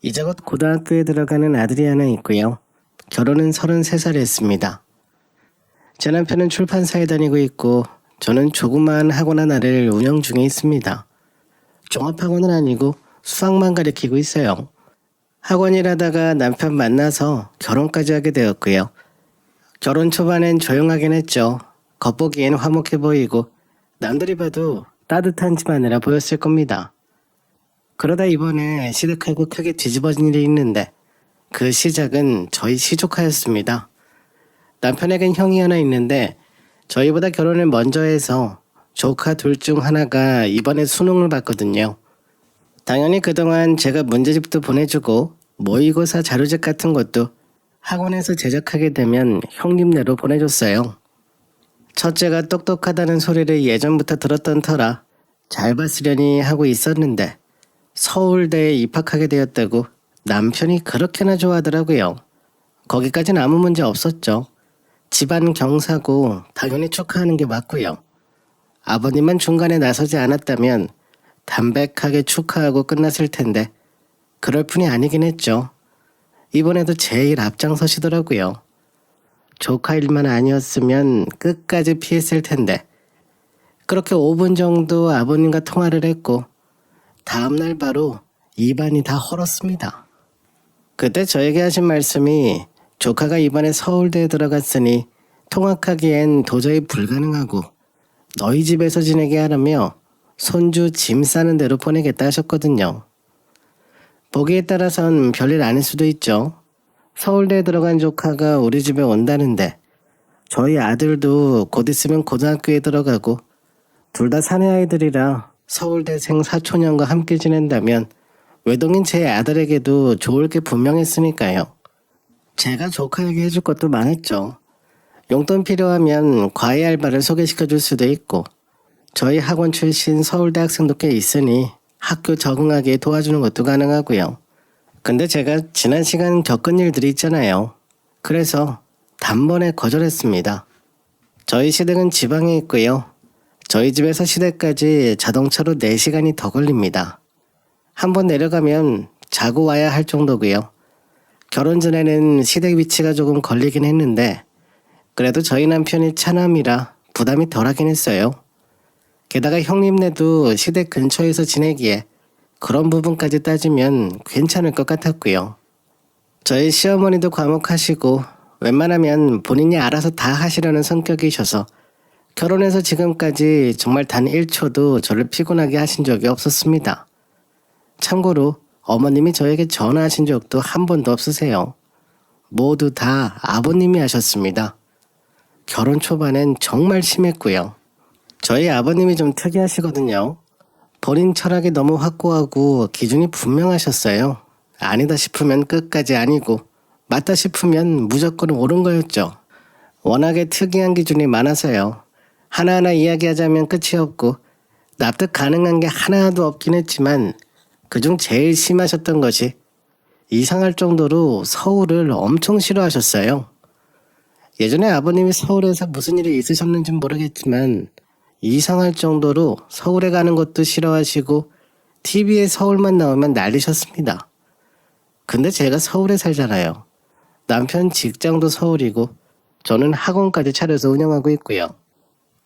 이제 곧 고등학교에 들어가는 아들이 하나 있고요. 결혼은 33살에 했습니다. 제 남편은 출판사에 다니고 있고 저는 조그마한 학원 하나를 운영 중에 있습니다. 종합학원은 아니고 수학만 가르치고 있어요. 학원 일하다가 남편 만나서 결혼까지 하게 되었고요. 결혼 초반엔 조용하긴 했죠. 겉보기엔 화목해 보이고 남들이 봐도 따뜻한 집안이라 보였을 겁니다. 그러다 이번에 시댁하고 크게 뒤집어진 일이 있는데 그 시작은 저희 시조카였습니다. 남편에겐 형이 하나 있는데 저희보다 결혼을 먼저 해서 조카 둘 중 하나가 이번에 수능을 봤거든요. 당연히 그동안 제가 문제집도 보내주고 모의고사 자료집 같은 것도 학원에서 제작하게 되면 형님네로 보내줬어요. 첫째가 똑똑하다는 소리를 예전부터 들었던 터라 잘 봤으려니 하고 있었는데 서울대에 입학하게 되었다고 남편이 그렇게나 좋아하더라고요. 거기까진 아무 문제 없었죠. 집안 경사고 당연히 축하하는 게 맞고요. 아버님만 중간에 나서지 않았다면 담백하게 축하하고 끝났을 텐데 그럴 뿐이 아니긴 했죠. 이번에도 제일 앞장서시더라고요. 조카 일만 아니었으면 끝까지 피했을 텐데 그렇게 5분 정도 아버님과 통화를 했고 다음날 바로 입안이 다 헐었습니다. 그때 저에게 하신 말씀이 조카가 이번에 서울대에 들어갔으니 통학하기엔 도저히 불가능하고 너희 집에서 지내게 하라며 손주 짐 싸는 대로 보내겠다 하셨거든요. 보기에 따라선 별일 아닐 수도 있죠. 서울대에 들어간 조카가 우리 집에 온다는데 저희 아들도 곧 있으면 고등학교에 들어가고 둘 다 사내 아이들이라 서울대생 사촌형과 함께 지낸다면 외동인 제 아들에게도 좋을 게 분명했으니까요. 제가 조카에게 해줄 것도 많았죠. 용돈 필요하면 과외 알바를 소개시켜줄 수도 있고 저희 학원 출신 서울대 학생도 꽤 있으니 학교 적응하기에 도와주는 것도 가능하고요. 근데 제가 지난 시간 겪은 일들이 있잖아요. 그래서 단번에 거절했습니다. 저희 시댁은 지방에 있고요. 저희 집에서 시댁까지 자동차로 4시간이 더 걸립니다. 한번 내려가면 자고 와야 할 정도고요. 결혼 전에는 시댁 위치가 조금 걸리긴 했는데 그래도 저희 남편이 차남이라 부담이 덜하긴 했어요. 게다가 형님네도 시댁 근처에서 지내기에 그런 부분까지 따지면 괜찮을 것 같았고요. 저희 시어머니도 과묵하시고 웬만하면 본인이 알아서 다 하시려는 성격이셔서 결혼해서 지금까지 정말 단 1초도 저를 피곤하게 하신 적이 없었습니다. 참고로 어머님이 저에게 전화하신 적도 한 번도 없으세요. 모두 다 아버님이 하셨습니다. 결혼 초반엔 정말 심했고요. 저희 아버님이 좀 특이하시거든요. 본인 철학이 너무 확고하고 기준이 분명하셨어요. 아니다 싶으면 끝까지 아니고 맞다 싶으면 무조건 옳은 거였죠. 워낙에 특이한 기준이 많아서요. 하나하나 이야기하자면 끝이 없고 납득 가능한 게 하나도 없긴 했지만 그중 제일 심하셨던 것이 이상할 정도로 서울을 엄청 싫어하셨어요. 예전에 아버님이 서울에서 무슨 일이 있으셨는지 모르겠지만 이상할 정도로 서울에 가는 것도 싫어하시고 TV에 서울만 나오면 난리셨습니다. 근데 제가 서울에 살잖아요. 남편 직장도 서울이고 저는 학원까지 차려서 운영하고 있고요.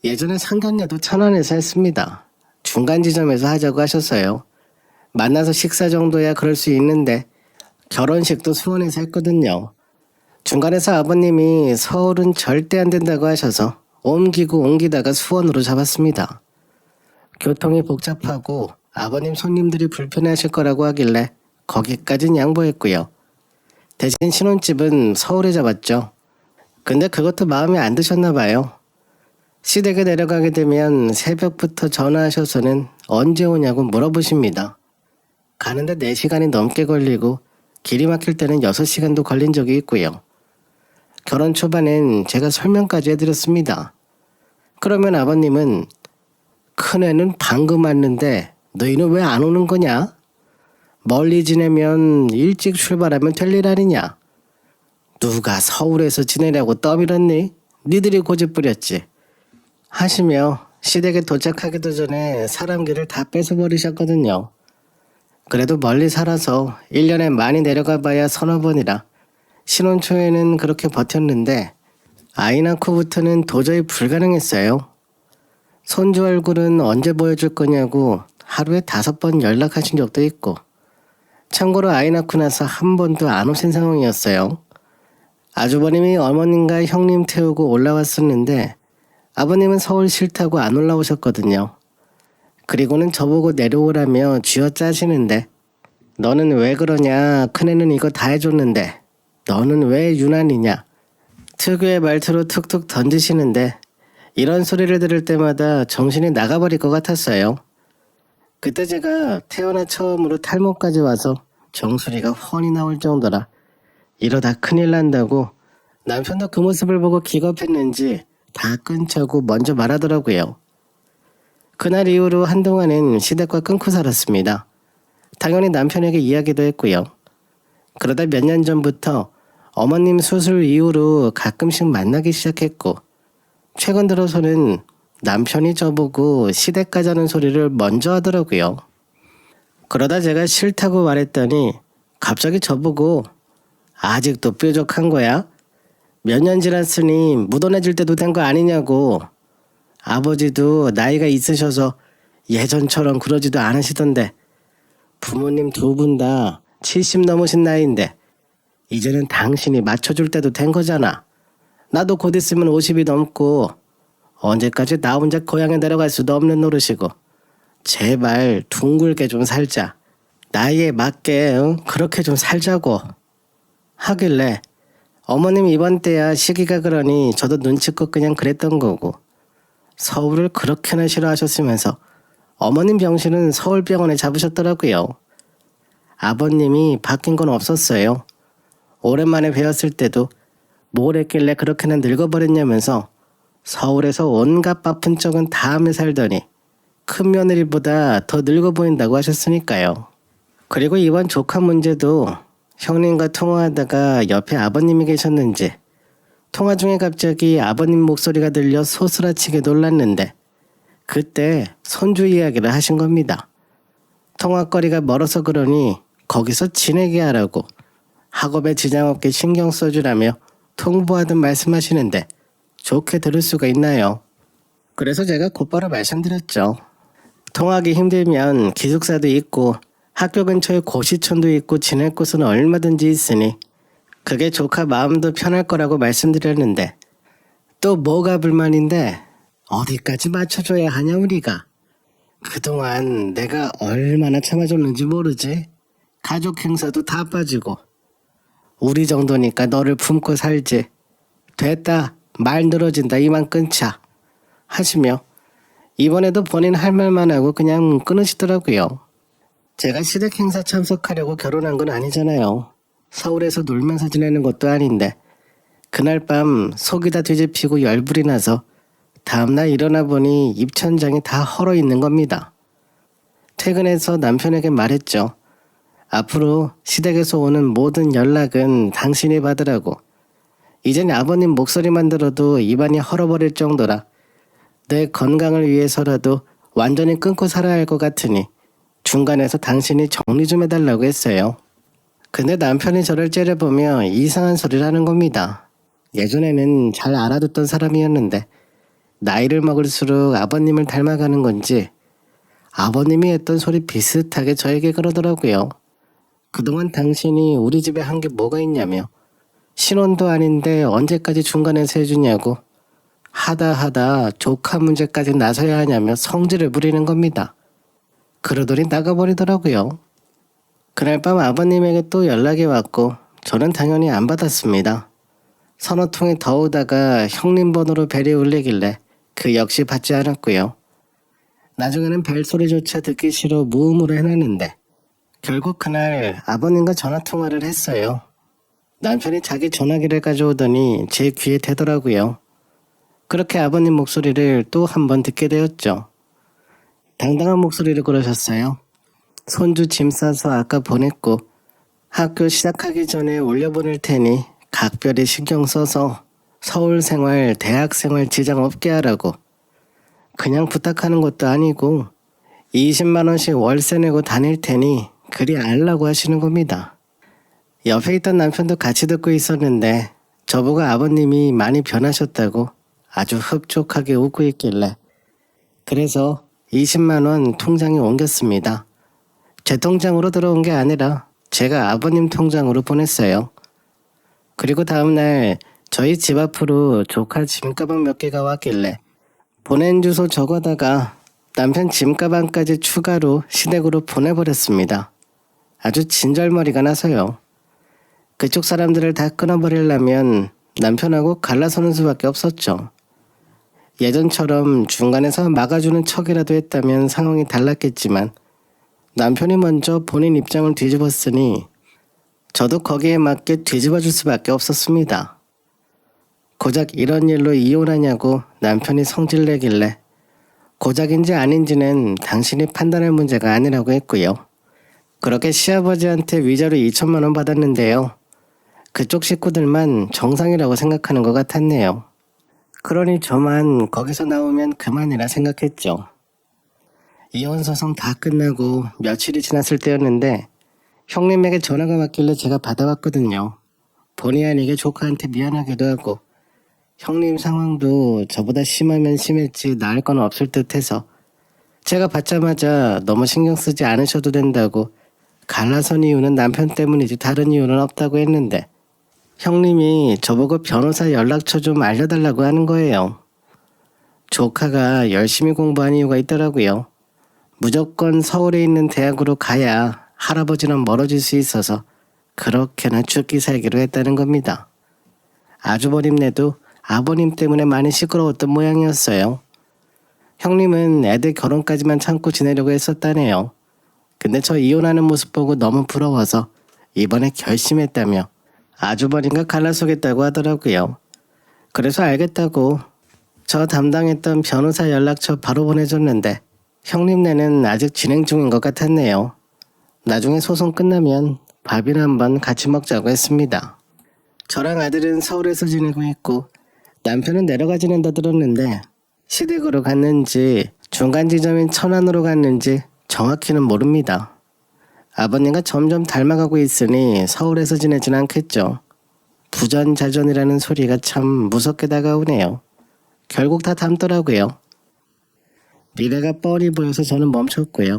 예전에 상견례도 천안에서 했습니다. 중간 지점에서 하자고 하셨어요. 만나서 식사 정도야 그럴 수 있는데 결혼식도 수원에서 했거든요. 중간에서 아버님이 서울은 절대 안 된다고 하셔서 옮기고 옮기다가 수원으로 잡았습니다. 교통이 복잡하고 아버님 손님들이 불편해하실 거라고 하길래 거기까진 양보했고요. 대신 신혼집은 서울에 잡았죠. 근데 그것도 마음에 안 드셨나 봐요. 시댁에 내려가게 되면 새벽부터 전화하셔서는 언제 오냐고 물어보십니다. 가는데 4시간이 넘게 걸리고 길이 막힐 때는 6시간도 걸린 적이 있고요. 결혼 초반엔 제가 설명까지 해드렸습니다. 그러면 아버님은 큰애는 방금 왔는데 너희는 왜 안 오는 거냐? 멀리 지내면 일찍 출발하면 될 일 아니냐? 누가 서울에서 지내려고 떠밀었니? 니들이 고집 부렸지. 하시며 시댁에 도착하기도 전에 사람 길을 다 뺏어버리셨거든요. 그래도 멀리 살아서 1년에 많이 내려가 봐야 서너 번이라 신혼 초에는 그렇게 버텼는데 아이 낳고부터는 도저히 불가능했어요. 손주 얼굴은 언제 보여줄 거냐고 하루에 5번 연락하신 적도 있고, 참고로 아이 낳고 나서 한 번도 안 오신 상황이었어요. 아주버님이 어머님과 형님 태우고 올라왔었는데 아버님은 서울 싫다고 안 올라오셨거든요. 그리고는 저보고 내려오라며 쥐어짜시는데, 너는 왜 그러냐, 큰애는 이거 다 해줬는데 너는 왜 유난이냐, 특유의 말투로 툭툭 던지시는데 이런 소리를 들을 때마다 정신이 나가버릴 것 같았어요. 그때 제가 태어나 처음으로 탈모까지 와서 정수리가 훤히 나올 정도라 이러다 큰일 난다고 남편도 그 모습을 보고 기겁했는지 다 끊자고 먼저 말하더라고요. 그날 이후로 한동안은 시댁과 끊고 살았습니다. 당연히 남편에게 이야기도 했고요. 그러다 몇 년 전부터 어머님 수술 이후로 가끔씩 만나기 시작했고, 최근 들어서는 남편이 저보고 시댁 가자는 소리를 먼저 하더라고요. 그러다 제가 싫다고 말했더니 갑자기 저보고 아직도 뾰족한 거야? 몇 년 지났으니 묻어내줄 때도 된 거 아니냐고. 아버지도 나이가 있으셔서 예전처럼 그러지도 않으시던데 부모님 두 분 다 70 넘으신 나이인데 이제는 당신이 맞춰줄 때도 된 거잖아. 나도 곧 있으면 50이 넘고 언제까지 나 혼자 고향에 내려갈 수도 없는 노릇이고 제발 둥글게 좀 살자. 나이에 맞게 그렇게 좀 살자고 하길래 어머님 이번 때야 시기가 그러니 저도 눈치껏 그냥 그랬던 거고, 서울을 그렇게나 싫어하셨으면서 어머님 병실은 서울병원에 잡으셨더라고요. 아버님이 바뀐 건 없었어요. 오랜만에 뵈었을 때도 뭘 했길래 그렇게나 늙어버렸냐면서 서울에서 온갖 바쁜 척은 다 하며 살더니 큰 며느리보다 더 늙어 보인다고 하셨으니까요. 그리고 이번 조카 문제도 형님과 통화하다가 옆에 아버님이 계셨는지 통화 중에 갑자기 아버님 목소리가 들려 소스라치게 놀랐는데 그때 손주 이야기를 하신 겁니다. 통화거리가 멀어서 그러니 거기서 지내게 하라고 학업에 지장 없게 신경 써주라며 통보하듯 말씀하시는데 좋게 들을 수가 있나요? 그래서 제가 곧바로 말씀드렸죠. 통하기 힘들면 기숙사도 있고 학교 근처에 고시촌도 있고 지낼 곳은 얼마든지 있으니 그게 조카 마음도 편할 거라고 말씀드렸는데 또 뭐가 불만인데 어디까지 맞춰줘야 하냐 우리가. 그동안 내가 얼마나 참아줬는지 모르지. 가족 행사도 다 빠지고 우리 정도니까 너를 품고 살지. 됐다, 말 늘어진다, 이만 끊자 하시며 이번에도 본인 할 말만 하고 그냥 끊으시더라고요. 제가 시댁 행사 참석하려고 결혼한 건 아니잖아요. 서울에서 놀면서 지내는 것도 아닌데 그날 밤 속이 다 뒤집히고 열불이 나서 다음날 일어나 보니 입천장이 다 헐어 있는 겁니다. 퇴근해서 남편에게 말했죠. 앞으로 시댁에서 오는 모든 연락은 당신이 받으라고. 이젠 아버님 목소리만 들어도 입안이 헐어버릴 정도라 내 건강을 위해서라도 완전히 끊고 살아야 할 것 같으니 중간에서 당신이 정리 좀 해달라고 했어요. 근데 남편이 저를 째려보며 이상한 소리를 하는 겁니다. 예전에는 잘 알아듣던 사람이었는데 나이를 먹을수록 아버님을 닮아가는 건지 아버님이 했던 소리 비슷하게 저에게 그러더라고요. 그동안 당신이 우리 집에 한 게 뭐가 있냐며, 신혼도 아닌데 언제까지 중간에서 해주냐고, 하다 조카 문제까지 나서야 하냐며 성질을 부리는 겁니다. 그러더니 나가버리더라고요. 그날 밤 아버님에게 또 연락이 왔고 저는 당연히 안 받았습니다. 서너 통이 더 오다가 형님 번호로 벨이 울리길래 그 역시 받지 않았고요. 나중에는 벨소리조차 듣기 싫어 무음으로 해놨는데 결국 그날 아버님과 전화통화를 했어요. 남편이 자기 전화기를 가져오더니 제 귀에 대더라고요. 그렇게 아버님 목소리를 또 한 번 듣게 되었죠. 당당한 목소리를 그러셨어요. 손주 짐 싸서 아까 보냈고 학교 시작하기 전에 올려보낼 테니 각별히 신경 써서 서울 생활, 대학 생활 지장 없게 하라고. 그냥 부탁하는 것도 아니고 20만 원씩 월세 내고 다닐 테니 그리 알라고 하시는 겁니다. 옆에 있던 남편도 같이 듣고 있었는데 저보고 아버님이 많이 변하셨다고 아주 흡족하게 웃고 있길래 그래서 20만 원 통장에 옮겼습니다. 제 통장으로 들어온 게 아니라 제가 아버님 통장으로 보냈어요. 그리고 다음날 저희 집 앞으로 조카 짐가방 몇 개가 왔길래 보낸 주소 적어다가 남편 짐가방까지 추가로 시댁으로 보내버렸습니다. 아주 진절머리가 나서요. 그쪽 사람들을 다 끊어버리려면 남편하고 갈라서는 수밖에 없었죠. 예전처럼 중간에서 막아주는 척이라도 했다면 상황이 달랐겠지만 남편이 먼저 본인 입장을 뒤집었으니 저도 거기에 맞게 뒤집어줄 수밖에 없었습니다. 고작 이런 일로 이혼하냐고 남편이 성질내길래 고작인지 아닌지는 당신이 판단할 문제가 아니라고 했고요. 그렇게 시아버지한테 위자료 2천만 원 받았는데요. 그쪽 식구들만 정상이라고 생각하는 것 같았네요. 그러니 저만 거기서 나오면 그만이라 생각했죠. 이혼 소송 다 끝나고 며칠이 지났을 때였는데 형님에게 전화가 왔길래 제가 받아왔거든요. 본의 아니게 조카한테 미안하기도 하고 형님 상황도 저보다 심하면 심했지 나을 건 없을 듯해서 제가 받자마자 너무 신경 쓰지 않으셔도 된다고 갈라선 이유는 남편 때문이지 다른 이유는 없다고 했는데 형님이 저보고 변호사 연락처 좀 알려달라고 하는 거예요. 조카가 열심히 공부한 이유가 있더라고요. 무조건 서울에 있는 대학으로 가야 할아버지랑 멀어질 수 있어서 그렇게나 죽기 살기로 했다는 겁니다. 아주버님네도 아버님 때문에 많이 시끄러웠던 모양이었어요. 형님은 애들 결혼까지만 참고 지내려고 했었다네요. 근데 저 이혼하는 모습 보고 너무 부러워서 이번에 결심했다며 아주버님과 갈라서겠다고 하더라고요. 그래서 알겠다고 저 담당했던 변호사 연락처 바로 보내줬는데 형님네는 아직 진행 중인 것 같았네요. 나중에 소송 끝나면 밥이나 한번 같이 먹자고 했습니다. 저랑 아들은 서울에서 지내고 있고 남편은 내려가 지낸다 들었는데 시댁으로 갔는지 중간 지점인 천안으로 갔는지 정확히는 모릅니다. 아버님과 점점 닮아가고 있으니 서울에서 지내진 않겠죠. 부전자전이라는 소리가 참 무섭게 다가오네요. 결국 다 닮더라고요. 미래가 뻔히 보여서 저는 멈췄고요.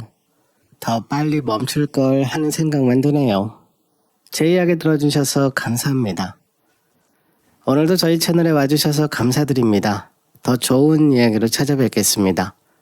더 빨리 멈출 걸 하는 생각만 드네요. 제 이야기 들어주셔서 감사합니다. 오늘도 저희 채널에 와주셔서 감사드립니다. 더 좋은 이야기로 찾아뵙겠습니다.